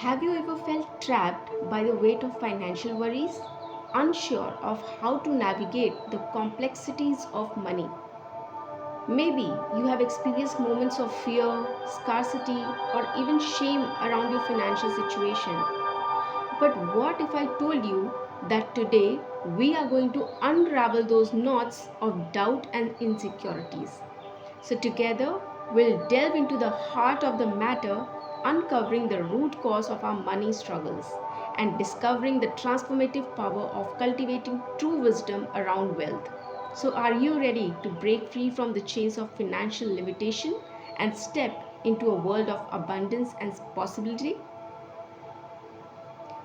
Have you ever felt trapped by the weight of financial worries, unsure of how to navigate the complexities of money? Maybe you have experienced moments of fear, scarcity, or even shame around your financial situation. But what if I told you that today we are going to unravel those knots of doubt and insecurities? So, together, we'll delve into the heart of the matter, uncovering the root cause of our money struggles and discovering the transformative power of cultivating true wisdom around wealth. So, are you ready to break free from the chains of financial limitation and step into a world of abundance and possibility?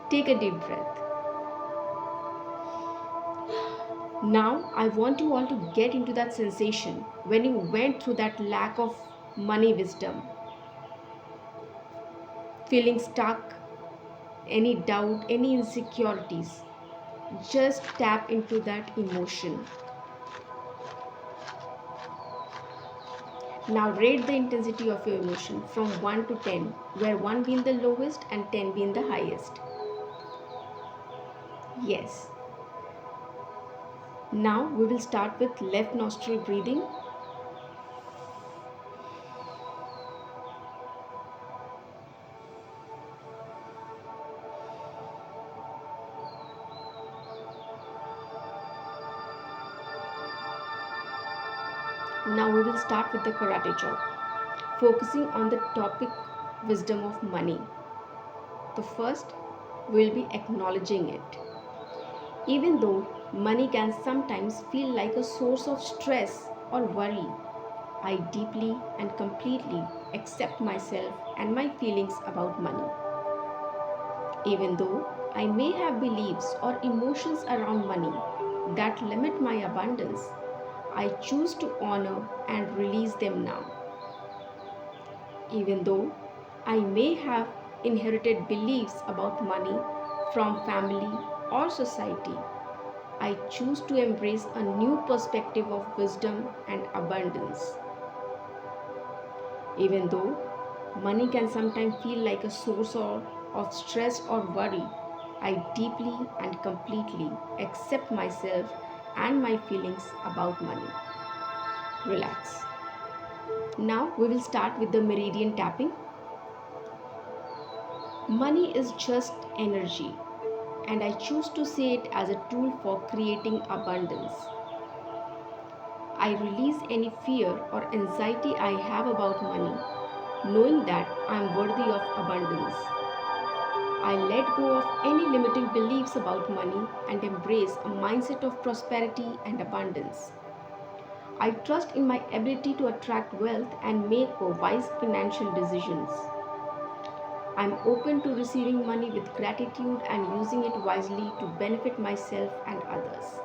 Take a deep breath. Now, I want you all to get into that sensation when you went through that lack of money wisdom, feeling stuck, any doubt, any insecurities. Just tap into that emotion. Now, rate the intensity of your emotion from 1 to 10, where 1 being the lowest and 10 being the highest. Yes. Now, we will start with left nostril breathing. Now, we will start with the karate chop, focusing on the topic wisdom of money. The first will be acknowledging it. Even though money can sometimes feel like a source of stress or worry, I deeply and completely accept myself and my feelings about money. Even though I may have beliefs or emotions around money that limit my abundance, I choose to honor and release them now. Even though I may have inherited beliefs about money from family or society, I choose to embrace a new perspective of wisdom and abundance. Even though money can sometimes feel like a source of stress or worry, I deeply and completely accept myself and my feelings about money. Relax. Now we will start with the meridian tapping. Money is just energy, and I choose to see it as a tool for creating abundance. I release any fear or anxiety I have about money, knowing that I am worthy of abundance. I let go of any limiting beliefs about money and embrace a mindset of prosperity and abundance. I trust in my ability to attract wealth and make wise financial decisions. I am open to receiving money with gratitude and using it wisely to benefit myself and others.